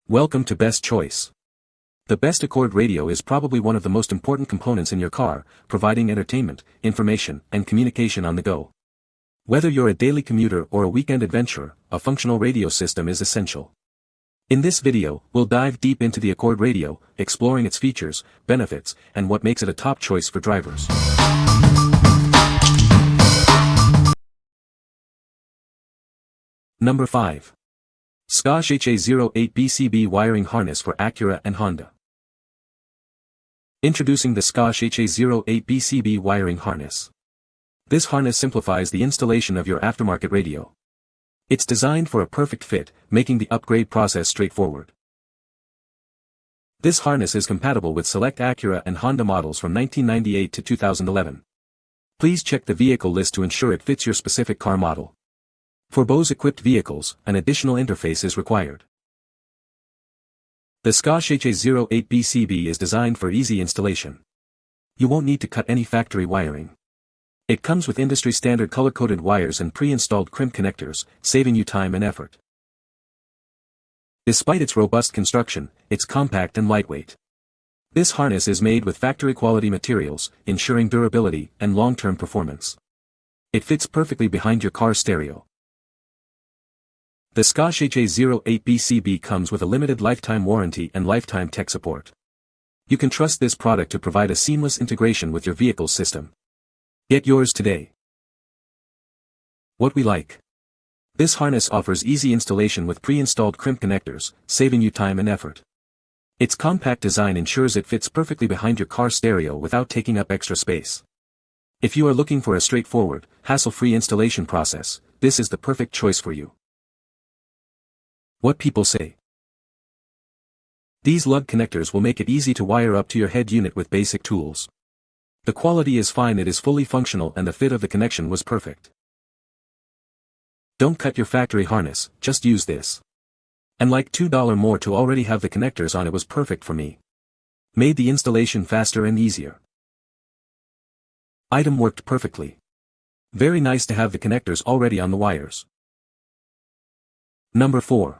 Welcome to Best Choice. The best Accord radio is probably one of the most important components in your car, providing entertainment, information, and communication on the go. Whether you're a daily commuter or a weekend adventurer, a functional radio system is essential. In this video, we'll dive deep into the Accord radio, exploring its features, benefits, and what makes it a top choice for drivers. Number 5. Scosche HA08 BCB wiring harness for Acura and Honda. Introducing the Scosche HA08 BCB wiring harness. This harness simplifies the installation of your aftermarket radio. It's designed for a perfect fit, making the upgrade process straightforward. This harness is compatible with select Acura and Honda models from 1998 to 2011. Please check the vehicle list to ensure it fits your specific car model. For Bose-equipped vehicles, an additional interface is required. The Scosche HA08 BCB is designed for easy installation. You won't need to cut any factory wiring. It comes with industry-standard color-coded wires and pre-installed crimp connectors, saving you time and effort. Despite its robust construction, it's compact and lightweight. This harness is made with factory-quality materials, ensuring durability and long-term performance. It fits perfectly behind your car stereo. The Scosche HA08 BCB comes with a limited lifetime warranty and lifetime tech support. You can trust this product to provide a seamless integration with your vehicle's system. Get yours today. What we like. This harness offers easy installation with pre-installed crimp connectors, saving you time and effort. Its compact design ensures it fits perfectly behind your car stereo without taking up extra space. If you are looking for a straightforward, hassle-free installation process, this is the perfect choice for you. What people say. These lug connectors will make it easy to wire up to your head unit with basic tools. The quality is fine, it is fully functional, and the fit of the connection was perfect. Don't cut your factory harness, just use this. And like $2 more to already have the connectors on, it was perfect for me. Made the installation faster and easier. Item worked perfectly. Very nice to have the connectors already on the wires. Number 4.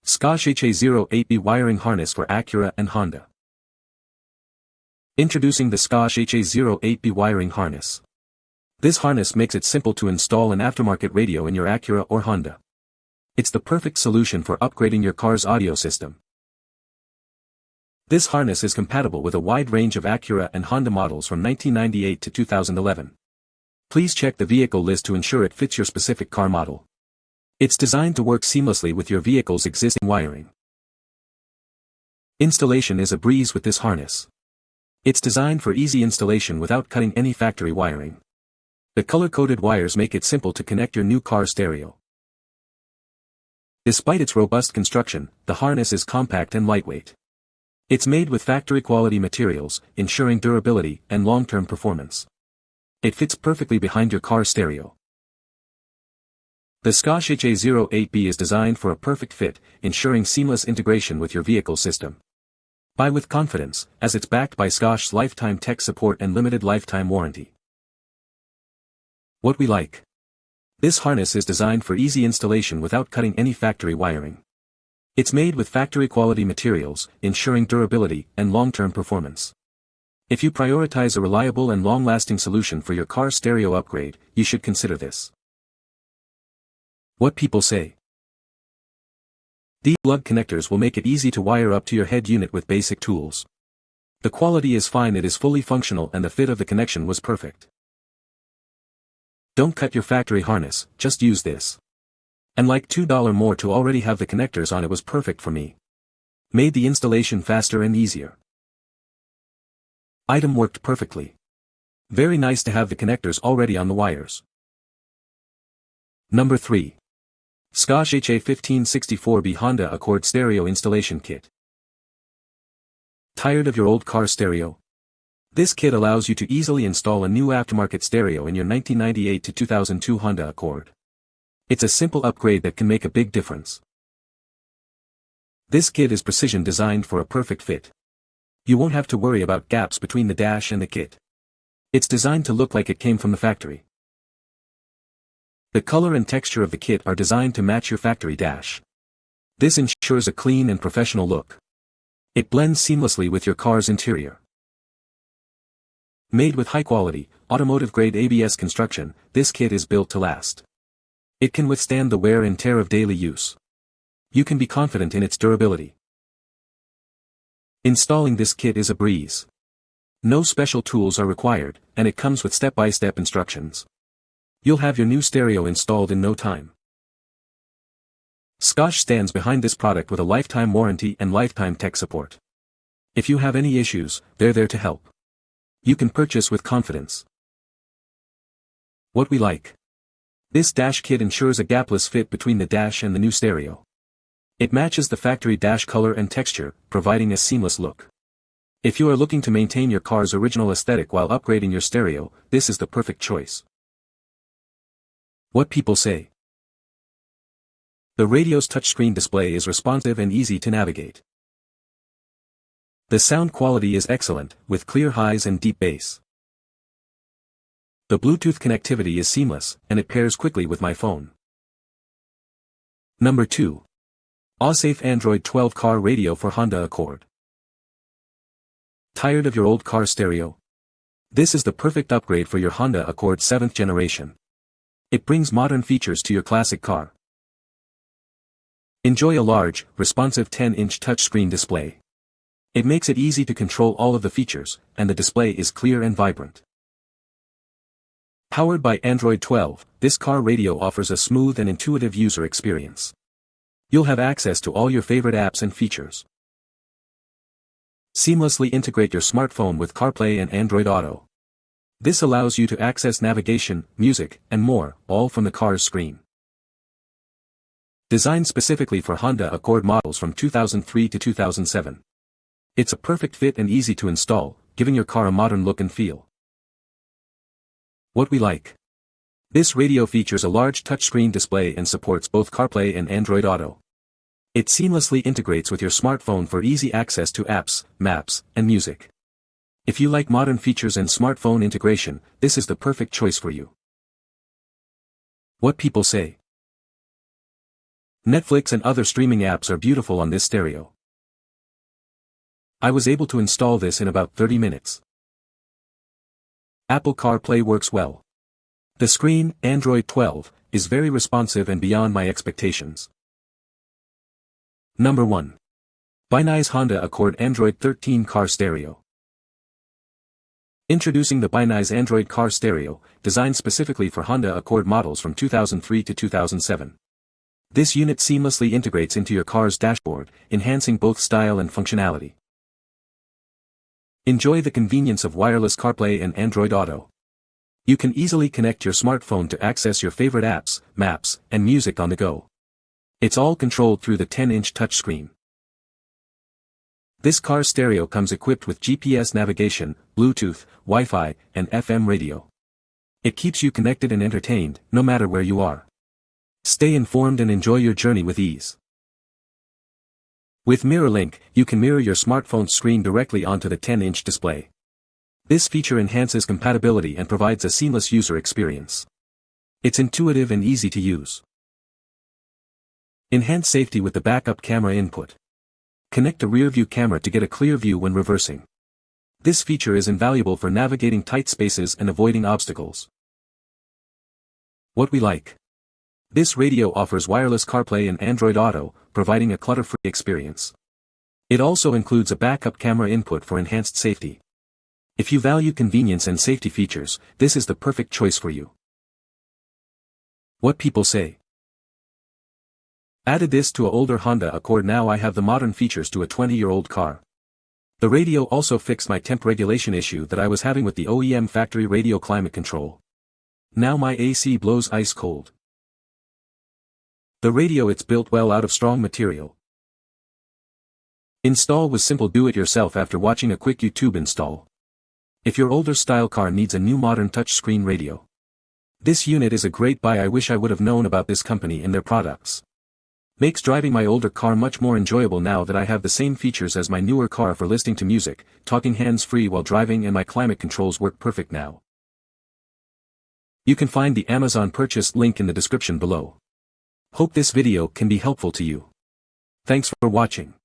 Scosche HA08B wiring harness for Acura and Honda. Introducing the Scosche HA08B wiring harness. This harness makes it simple to install an aftermarket radio in your Acura or Honda. It's the perfect solution for upgrading your car's audio system. This harness is compatible with a wide range of Acura and Honda models from 1998 to 2011. Please check the vehicle list to ensure it fits your specific car model. It's designed to work seamlessly with your vehicle's existing wiring. Installation is a breeze with this harness. It's designed for easy installation without cutting any factory wiring. The color-coded wires make it simple to connect your new car stereo. Despite its robust construction, the harness is compact and lightweight. It's made with factory-quality materials, ensuring durability and long-term performance. It fits perfectly behind your car stereo. The Scosche HA08B is designed for a perfect fit, ensuring seamless integration with your vehicle system. Buy with confidence, as it's backed by Scosche's lifetime tech support and limited lifetime warranty. What we like. This harness is designed for easy installation without cutting any factory wiring. It's made with factory-quality materials, ensuring durability and long-term performance. If you prioritize a reliable and long-lasting solution for your car stereo upgrade, you should consider this. What people say. These lug connectors will make it easy to wire up to your head unit with basic tools. The quality is fine, it is fully functional, and the fit of the connection was perfect. Don't cut your factory harness, just use this. And like $2 more to already have the connectors on, it was perfect for me. Made the installation faster and easier. Item worked perfectly. Very nice to have the connectors already on the wires. Number 3. Scosche HA1564B Honda Accord Stereo Installation Kit. Tired of your old car stereo? This kit allows you to easily install a new aftermarket stereo in your 1998 to 2002 Honda Accord. It's a simple upgrade that can make a big difference. This kit is precision designed for a perfect fit. You won't have to worry about gaps between the dash and the kit. It's designed to look like it came from the factory. The color and texture of the kit are designed to match your factory dash. This ensures a clean and professional look. It blends seamlessly with your car's interior. Made with high-quality, automotive-grade ABS construction, this kit is built to last. It can withstand the wear and tear of daily use. You can be confident in its durability. Installing this kit is a breeze. No special tools are required, and it comes with step-by-step instructions. You'll have your new stereo installed in no time. Scosche stands behind this product with a lifetime warranty and lifetime tech support. If you have any issues, they're there to help. You can purchase with confidence. What we like. This dash kit ensures a gapless fit between the dash and the new stereo. It matches the factory dash color and texture, providing a seamless look. If you are looking to maintain your car's original aesthetic while upgrading your stereo, this is the perfect choice. What people say. The radio's touchscreen display is responsive and easy to navigate. The sound quality is excellent, with clear highs and deep bass. The Bluetooth connectivity is seamless, and it pairs quickly with my phone. Number 2. AWESAFE Android 12 Car Radio for Honda Accord. Tired of your old car stereo? This is the perfect upgrade for your Honda Accord 7th generation. It brings modern features to your classic car. Enjoy a large, responsive 10-inch touchscreen display. It makes it easy to control all of the features, and the display is clear and vibrant. Powered by Android 12, this car radio offers a smooth and intuitive user experience. You'll have access to all your favorite apps and features. Seamlessly integrate your smartphone with CarPlay and Android Auto. This allows you to access navigation, music, and more, all from the car's screen. Designed specifically for Honda Accord models from 2003 to 2007. It's a perfect fit and easy to install, giving your car a modern look and feel. What we like. This radio features a large touchscreen display and supports both CarPlay and Android Auto. It seamlessly integrates with your smartphone for easy access to apps, maps, and music. If you like modern features and smartphone integration, this is the perfect choice for you. What people say. Netflix and other streaming apps are beautiful on this stereo. I was able to install this in about 30 minutes. Apple CarPlay works well. The screen, Android 12, is very responsive and beyond my expectations. Number 1. Binize Honda Accord Android 13 Car Stereo. Introducing the Binize Android Car Stereo, designed specifically for Honda Accord models from 2003 to 2007. This unit seamlessly integrates into your car's dashboard, enhancing both style and functionality. Enjoy the convenience of wireless CarPlay and Android Auto. You can easily connect your smartphone to access your favorite apps, maps, and music on the go. It's all controlled through the 10-inch touchscreen. This car stereo comes equipped with GPS navigation, Bluetooth, Wi-Fi, and FM radio. It keeps you connected and entertained, no matter where you are. Stay informed and enjoy your journey with ease. With Mirror Link, you can mirror your smartphone screen directly onto the 10-inch display. This feature enhances compatibility and provides a seamless user experience. It's intuitive and easy to use. Enhance safety with the backup camera input. Connect a rear-view camera to get a clear view when reversing. This feature is invaluable for navigating tight spaces and avoiding obstacles. What we like. This radio offers wireless CarPlay and Android Auto, providing a clutter-free experience. It also includes a backup camera input for enhanced safety. If you value convenience and safety features, this is the perfect choice for you. What people say. Added this to an older Honda Accord, now I have the modern features to a 20-year-old car. The radio also fixed my temp regulation issue that I was having with the OEM factory radio climate control. Now my AC blows ice cold. The radio, it's built well out of strong material. Install was simple, do it yourself after watching a quick YouTube install. If your older style car needs a new modern touchscreen radio, this unit is a great buy. I wish I would have known about this company and their products. Makes driving my older car much more enjoyable now that I have the same features as my newer car for listening to music, talking hands-free while driving, and my climate controls work perfect now. You can find the Amazon purchase link in the description below. Hope this video can be helpful to you. Thanks for watching.